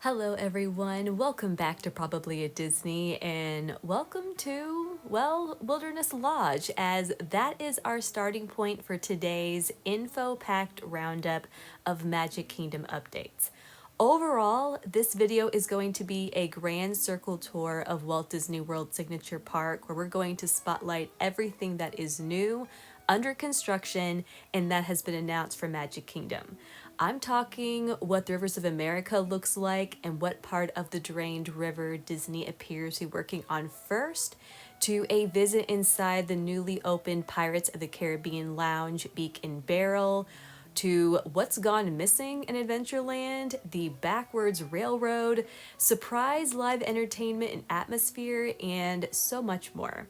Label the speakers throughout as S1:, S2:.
S1: Hello everyone, welcome back to Probably a Disney and welcome to, well, Wilderness Lodge, as that is our starting point for today's info-packed roundup of Magic Kingdom updates. Overall, this video is going to be a grand circle tour of Walt Disney World Signature Park where we're going to spotlight everything that is new, under construction, and that has been announced for Magic Kingdom. I'm talking what the Rivers of America looks like and what part of the drained river Disney appears to be working on first, to a visit inside the newly opened Pirates of the Caribbean Lounge Beak and Barrel, to what's gone missing in Adventureland, the backwards railroad, surprise live entertainment and atmosphere, and so much more.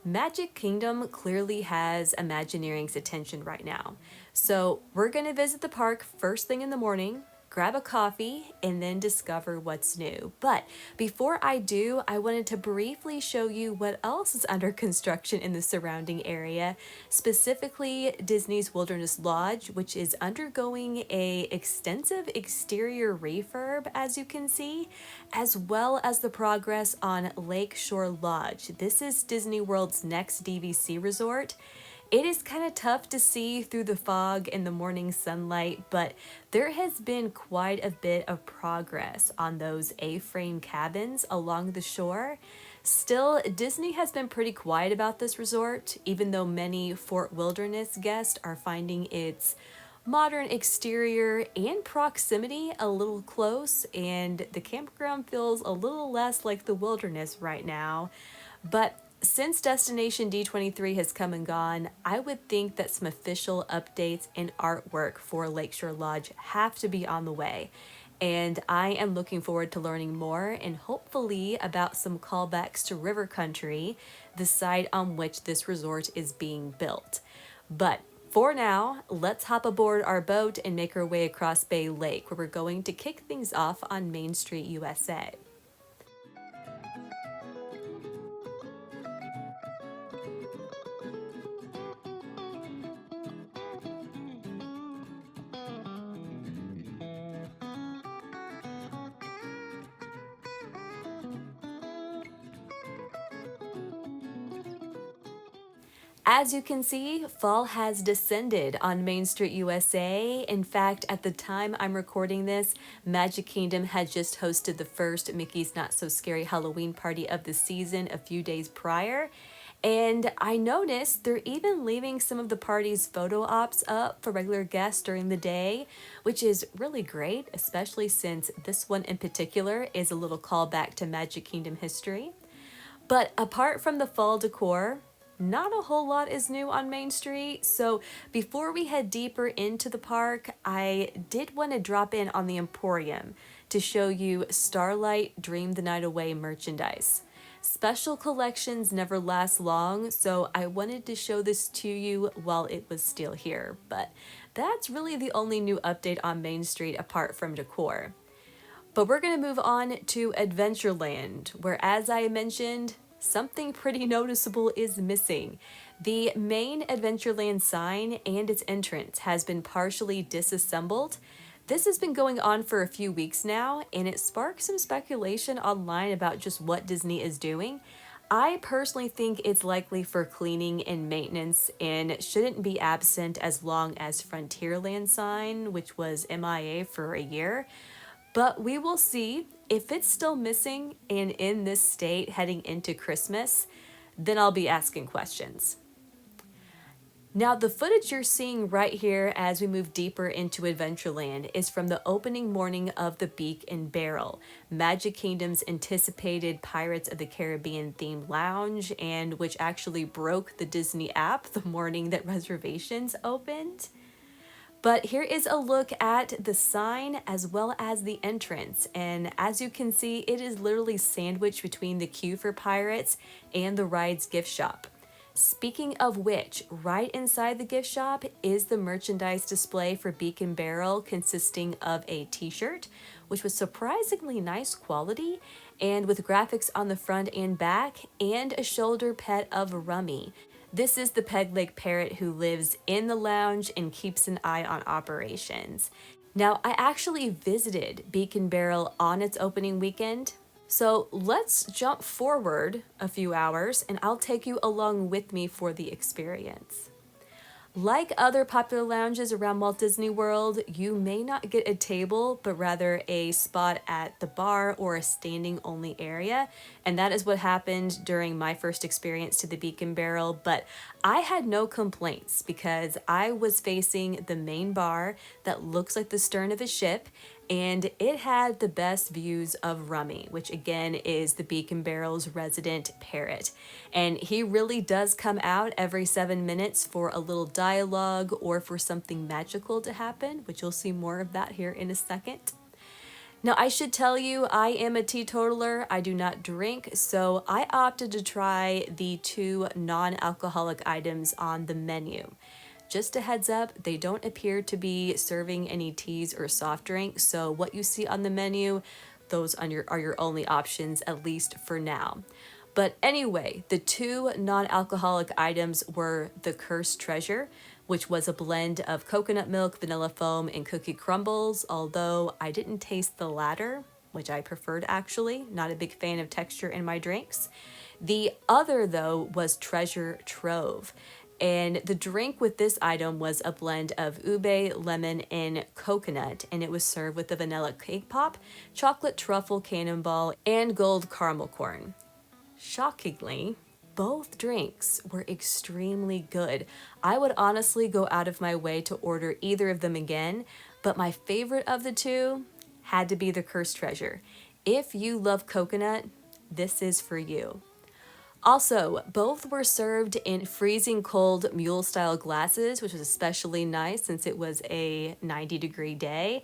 S1: Magic Kingdom clearly has Imagineering's attention right now. So we're going to visit the park first thing in the morning, grab a coffee, and then discover what's new. But before I do, I wanted to briefly show you what else is under construction in the surrounding area, specifically Disney's Wilderness Lodge, which is undergoing a extensive exterior refurb, as you can see, as well as the progress on Lakeshore Lodge. This is Disney World's next DVC resort. It is kind of tough to see through the fog in the morning sunlight, but there has been quite a bit of progress on those A-frame cabins along the shore. Still, Disney has been pretty quiet about this resort, even though many Fort Wilderness guests are finding its modern exterior and proximity a little close, and the campground feels a little less like the wilderness right now. But since Destination D23 has come and gone, I would think that some official updates and artwork for Lakeshore Lodge have to be on the way. And I am looking forward to learning more and hopefully about some callbacks to River Country, the site on which this resort is being built. But for now, let's hop aboard our boat and make our way across Bay Lake, where we're going to kick things off on Main Street, USA. As you can see, fall has descended on Main Street, USA. In fact, at the time I'm recording this, Magic Kingdom had just hosted the first Mickey's Not So Scary Halloween party of the season a few days prior. And I noticed they're even leaving some of the party's photo ops up for regular guests during the day, which is really great, especially since this one in particular is a little callback to Magic Kingdom history. But apart from the fall decor, not a whole lot is new on Main Street. So before we head deeper into the park, I did want to drop in on the Emporium to show you Starlight Dream the Night Away merchandise. Special collections never last long, so I wanted to show this to you while it was still here. But that's really the only new update on Main Street apart from decor. But we're going to move on to Adventureland, where, as I mentioned, something pretty noticeable is missing. The main Adventureland sign and its entrance has been partially disassembled. This has been going on for a few weeks now, and it sparked some speculation online about just what Disney is doing. I personally think it's likely for cleaning and maintenance and shouldn't be absent as long as Frontierland sign, which was MIA for a year. But we will see. If it's still missing and in this state heading into Christmas, then I'll be asking questions. Now, the footage you're seeing right here as we move deeper into Adventureland is from the opening morning of the Beak and Barrel, Magic Kingdom's anticipated Pirates of the Caribbean themed lounge, and which actually broke the Disney app the morning that reservations opened. But here is a look at the sign as well as the entrance. And as you can see, it is literally sandwiched between the queue for Pirates and the ride's gift shop. Speaking of which, right inside the gift shop is the merchandise display for Beak and Barrel, consisting of a t-shirt, which was surprisingly nice quality, and with graphics on the front and back, and a shoulder pet of Rummy. This is the peg leg parrot who lives in the lounge and keeps an eye on operations. Now, I actually visited Beacon Barrel on its opening weekend. So let's jump forward a few hours and I'll take you along with me for the experience. Like other popular lounges around Walt Disney World, you may not get a table, but rather a spot at the bar or a standing only area. And that is what happened during my first experience to the Beacon Barrel. But I had no complaints because I was facing the main bar that looks like the stern of a ship, and it had the best views of Rummy, which again is the Beacon Barrel's resident parrot. And he really does come out every 7 minutes for a little dialogue or for something magical to happen, which you'll see more of that here in a second. Now, I should tell you, I am a teetotaler. I do not drink, so I opted to try the 2 non-alcoholic items on the menu. Just a heads up, they don't appear to be serving any teas or soft drinks, so what you see on the menu, those are your only options, at least for now. But anyway, the 2 non-alcoholic items were the Cursed Treasure, which was a blend of coconut milk, vanilla foam, and cookie crumbles, although I didn't taste the latter, which I preferred actually. Not a big fan of texture in my drinks. The other, though, was Treasure Trove. And the drink with this item was a blend of ube, lemon, and coconut, and it was served with a vanilla cake pop, chocolate truffle cannonball, and gold caramel corn. Shockingly, both drinks were extremely good. I would honestly go out of my way to order either of them again, but my favorite of the 2 had to be the Cursed Treasure. If you love coconut, this is for you. Also, both were served in freezing cold mule-style glasses, which was especially nice since it was a 90-degree day.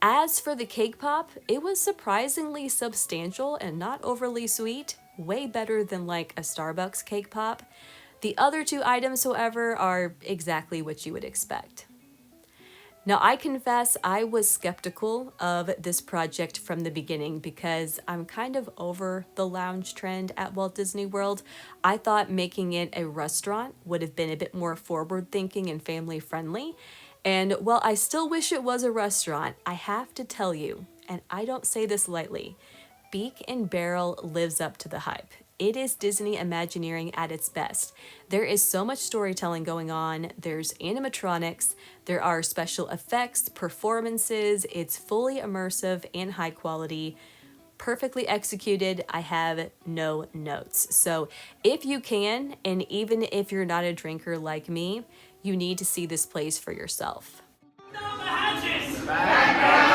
S1: As for the cake pop, it was surprisingly substantial and not overly sweet, way better than like a Starbucks cake pop. The other 2 items, however, are exactly what you would expect. Now, I confess I was skeptical of this project from the beginning because I'm kind of over the lounge trend at Walt Disney World. I thought making it a restaurant would have been a bit more forward-thinking and family-friendly. And while I still wish it was a restaurant, I have to tell you, and I don't say this lightly, Beacon Barrel lives up to the hype. It is Disney Imagineering at its best. There is so much storytelling going on. There's animatronics, there are special effects, performances. It's fully immersive and high quality, perfectly executed. I have no notes. So if you can, and even if you're not a drinker like me, you need to see this place for yourself.
S2: The hatches! The mainsail!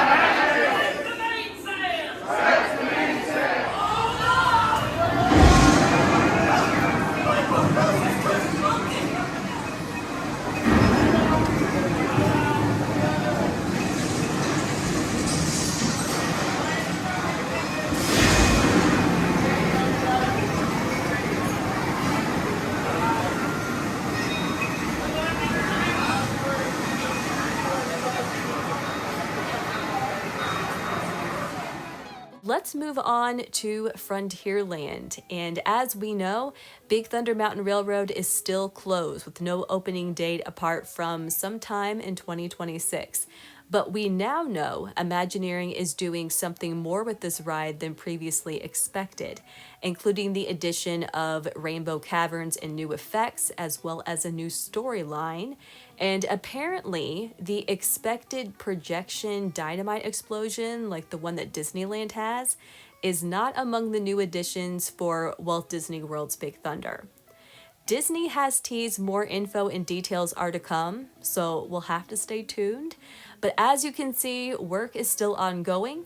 S1: Let's move on to Frontierland. And as we know, Big Thunder Mountain Railroad is still closed with no opening date apart from sometime in 2026. But we now know Imagineering is doing something more with this ride than previously expected, including the addition of rainbow caverns and new effects, as well as a new storyline. And apparently, the expected projection dynamite explosion, like the one that Disneyland has, is not among the new additions for Walt Disney World's Big Thunder. Disney has teased more info and details are to come, so we'll have to stay tuned. But as you can see, work is still ongoing.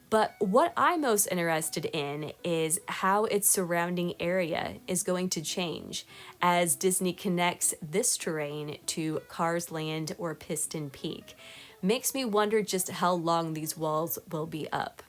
S1: But what I'm most interested in is how its surrounding area is going to change as Disney connects this terrain to Cars Land or Piston Peak. Makes me wonder just how long these walls will be up.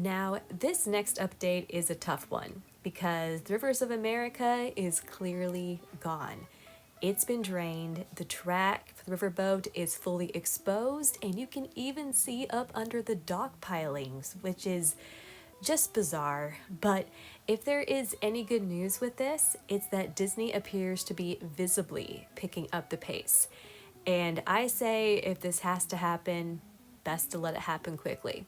S1: Now, this next update is a tough one because the Rivers of America is clearly gone. It's been drained, the track for the riverboat is fully exposed, and you can even see up under the dock pilings, which is just bizarre. But if there is any good news with this, it's that Disney appears to be visibly picking up the pace. And I say if this has to happen, best to let it happen quickly.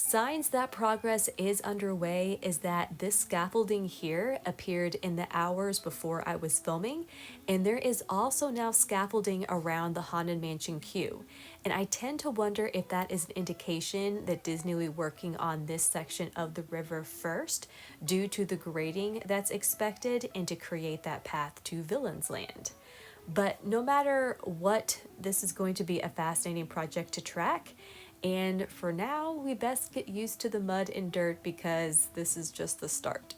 S1: Signs that progress is underway is that this scaffolding here appeared in the hours before I was filming, and there is also now scaffolding around the Haunted Mansion queue. And I tend to wonder if that is an indication that Disney will be working on this section of the river first, due to the grading that's expected and to create that path to Villains Land. But no matter what, this is going to be a fascinating project to track. And for now, we best get used to the mud and dirt because this is just the start.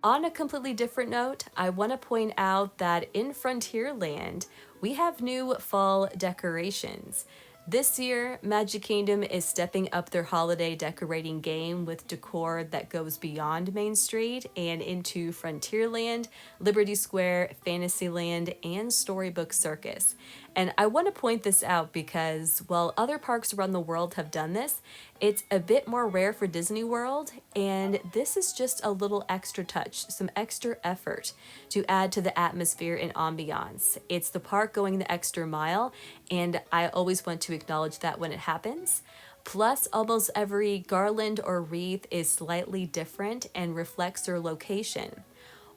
S1: On a completely different note, I want to point out that in Frontierland, we have new fall decorations. This year, Magic Kingdom is stepping up their holiday decorating game with decor that goes beyond Main Street and into Frontierland, Liberty Square, Fantasyland, and Storybook Circus. And I want to point this out because while other parks around the world have done this, it's a bit more rare for Disney World, and this is just a little extra touch, some extra effort to add to the atmosphere and ambiance. It's the park going the extra mile, and I always want to acknowledge that when it happens. Plus, almost every garland or wreath is slightly different and reflects their location.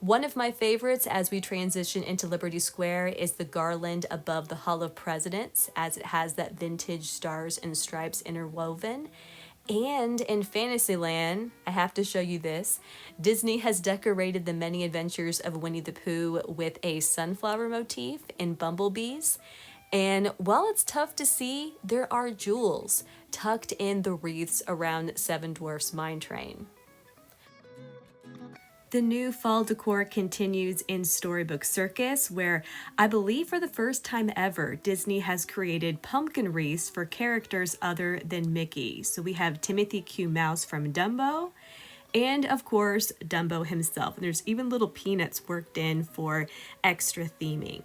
S1: One of my favorites as we transition into Liberty Square is the garland above the Hall of Presidents, as it has that vintage stars and stripes interwoven. And in Fantasyland, I have to show you this, Disney has decorated the many adventures of Winnie the Pooh with a sunflower motif and bumblebees. And while it's tough to see, there are jewels tucked in the wreaths around Seven Dwarfs Mine Train. The new fall decor continues in Storybook Circus, where I believe for the first time ever, Disney has created pumpkin wreaths for characters other than Mickey. So we have Timothy Q. Mouse from Dumbo, and of course, Dumbo himself. And there's even little peanuts worked in for extra theming.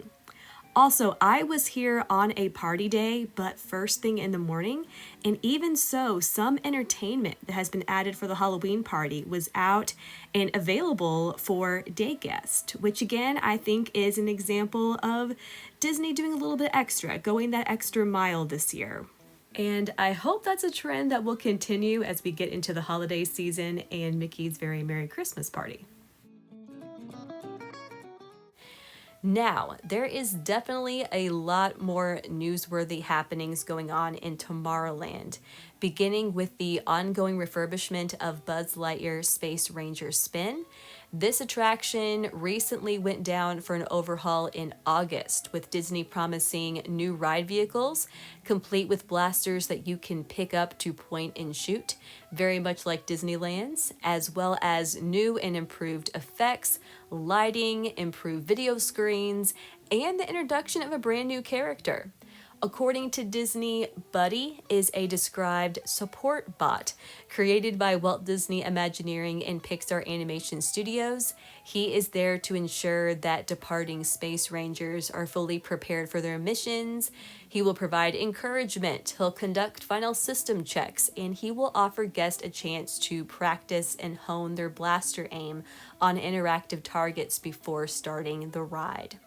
S1: Also, I was here on a party day, but first thing in the morning, and even so, some entertainment that has been added for the Halloween party was out and available for day guests, which again, I think is an example of Disney doing a little bit extra, going that extra mile this year. And I hope that's a trend that will continue as we get into the holiday season and Mickey's Very Merry Christmas Party. Now, there is definitely a lot more newsworthy happenings going on in Tomorrowland, beginning with the ongoing refurbishment of Buzz Lightyear's Space Ranger Spin. This attraction recently went down for an overhaul in August, with Disney promising new ride vehicles, complete with blasters that you can pick up to point and shoot, very much like Disneyland's, as well as new and improved effects, lighting, improved video screens, and the introduction of a brand new character. According to Disney, Buddy is a described support bot created by Walt Disney Imagineering and Pixar Animation Studios. He is there to ensure that departing space rangers are fully prepared for their missions. He will provide encouragement, he'll conduct final system checks, and he will offer guests a chance to practice and hone their blaster aim on interactive targets before starting the ride.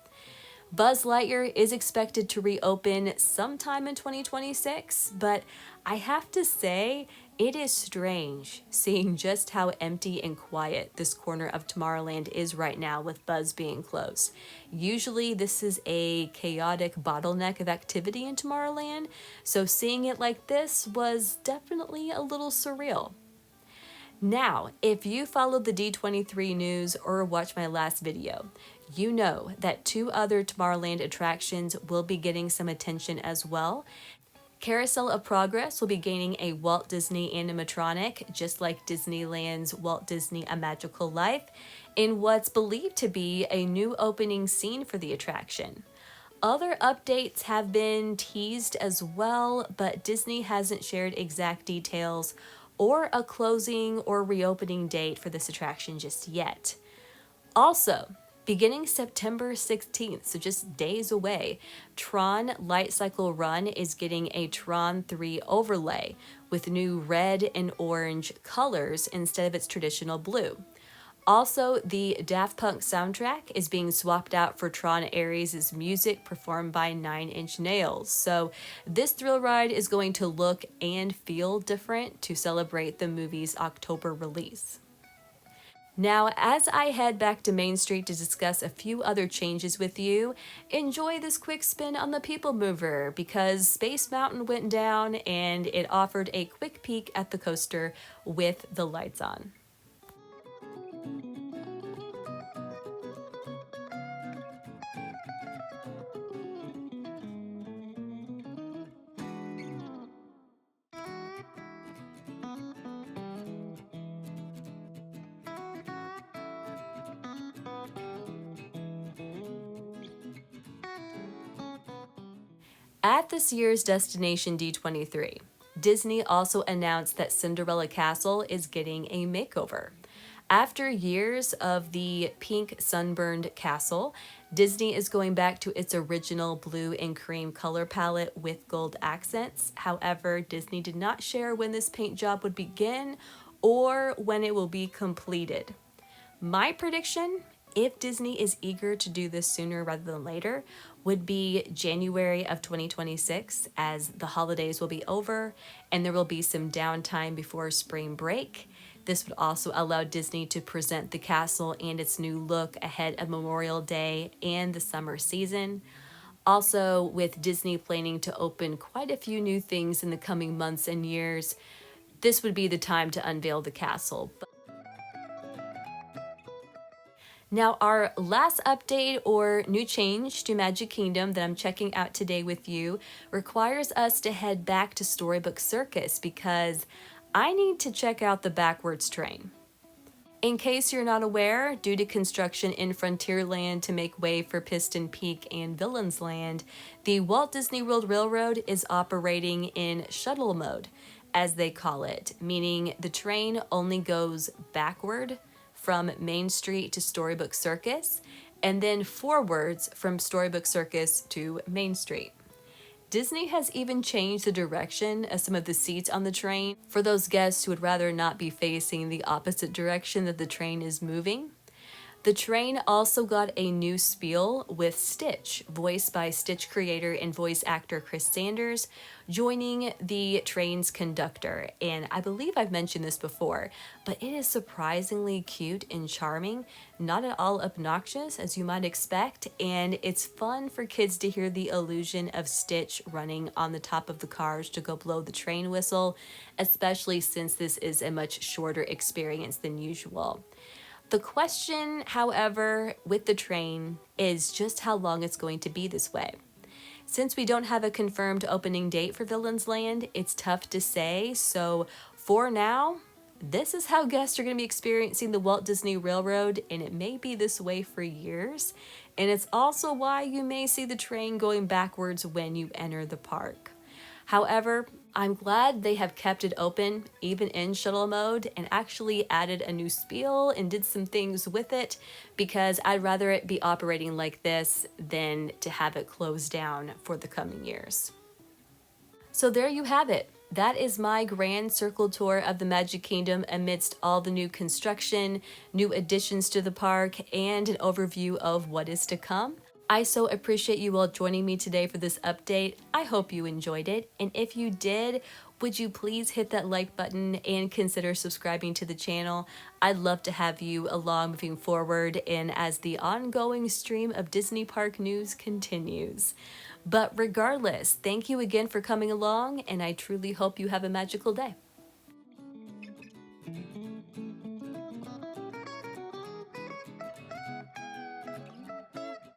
S1: Buzz Lightyear is expected to reopen sometime in 2026, but I have to say, it is strange seeing just how empty and quiet this corner of Tomorrowland is right now with Buzz being closed. Usually this is a chaotic bottleneck of activity in Tomorrowland, so seeing it like this was definitely a little surreal. Now, if you followed the D23 news or watched my last video, you know that two other Tomorrowland attractions will be getting some attention as well. Carousel of Progress will be gaining a Walt Disney animatronic, just like Disneyland's Walt Disney A Magical Life, in what's believed to be a new opening scene for the attraction. Other updates have been teased as well, but Disney hasn't shared exact details or a closing or reopening date for this attraction just yet. Also, beginning September 16th, so just days away, Tron Light Cycle Run is getting a Tron 3 overlay with new red and orange colors instead of its traditional blue. Also, the Daft Punk soundtrack is being swapped out for Tron Ares' music performed by Nine Inch Nails. So this thrill ride is going to look and feel different to celebrate the movie's October release. Now, as I head back to Main Street to discuss a few other changes with you, enjoy this quick spin on the People Mover because Space Mountain went down and it offered a quick peek at the coaster with the lights on. At this year's Destination D23, Disney also announced that Cinderella Castle is getting a makeover. After years of the pink sunburned castle, Disney is going back to its original blue and cream color palette with gold accents. However, Disney did not share when this paint job would begin or when it will be completed. My prediction, if Disney is eager to do this sooner rather than later, would be January of 2026, as the holidays will be over and there will be some downtime before spring break. This would also allow Disney to present the castle and its new look ahead of Memorial Day and the summer season. Also, with Disney planning to open quite a few new things in the coming months and years, this would be the time to unveil the castle. Now, our last update or new change to Magic Kingdom that I'm checking out today with you requires us to head back to Storybook Circus because I need to check out the backwards train. In case you're not aware, due to construction in Frontierland to make way for Piston Peak and Villains Land, the Walt Disney World Railroad is operating in shuttle mode, as they call it, meaning the train only goes backward from Main Street to Storybook Circus, and then forwards from Storybook Circus to Main Street. Disney has even changed the direction of some of the seats on the train for those guests who would rather not be facing the opposite direction that the train is moving. The train also got a new spiel with Stitch, voiced by Stitch creator and voice actor Chris Sanders, joining the train's conductor. And I believe I've mentioned this before, but it is surprisingly cute and charming, not at all obnoxious as you might expect, and it's fun for kids to hear the illusion of Stitch running on the top of the cars to go blow the train whistle, especially since this is a much shorter experience than usual. The question, however, with the train is just how long it's going to be this way. Since we don't have a confirmed opening date for Villains Land, it's tough to say, so for now, this is how guests are going to be experiencing the Walt Disney Railroad, and it may be this way for years, and it's also why you may see the train going backwards when you enter the park. However, I'm glad they have kept it open, even in shuttle mode, and actually added a new spiel and did some things with it, because I'd rather it be operating like this than to have it closed down for the coming years. So there you have it. That is my grand circle tour of the Magic Kingdom amidst all the new construction, new additions to the park, and an overview of what is to come. I so appreciate you all joining me today for this update. I hope you enjoyed it, and if you did, would you please hit that like button and consider subscribing to the channel? I'd love to have you along moving forward and as the ongoing stream of Disney Park news continues. But regardless, thank you again for coming along, and I truly hope you have a magical day.